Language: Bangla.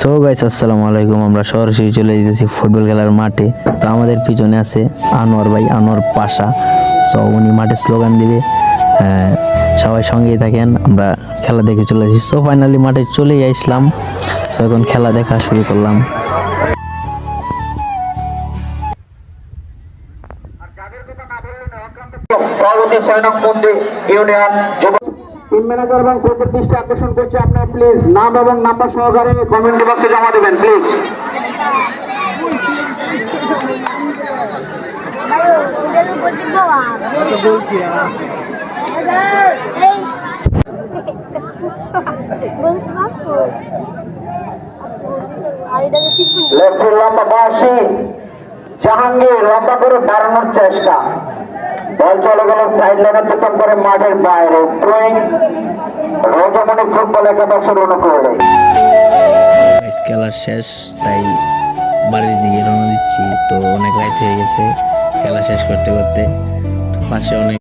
সো গাইস আসসালামু আলাইকুম। আমরা সরাসরি চলে যেতেছি ফুটবল খেলার মাঠে। তো আমাদের পিছনে আছে আনোয়ার ভাই, আনোয়ার পাশা। সো উনি মাঠে স্লোগান দিবে, সবাই সঙ্গেই থাকেন। আমরা খেলা দেখে চলে এসেছি। সো ফাইনালি মাঠে চলে আসলাম। সো এখন খেলা দেখা শুরু করলাম। টিম ম্যানেজার এবং কোচের দৃষ্টি আকর্ষণ করছে, আপনারা প্লিজ নাম এবং নাম্বার সহকারে কমেন্ট বক্সে জমা দেবেন প্লিজ। লেফটের লম্বা বয়সী জাহাঙ্গীর লম্বা করে বাড়ানোর চেষ্টা, বল চলে গেল সাইড লাইনে প্রথম করে মাঠের বাইরে। থ্রোয়িং রোজমণি ফুটবল একাদশের অনুকূলে। খেলা শেষ, তাই বাড়ির দিকে রওনা দিচ্ছি। তো অনেক রাত হয়ে গেছে খেলা শেষ করতে করতে। তো পাশে অনেক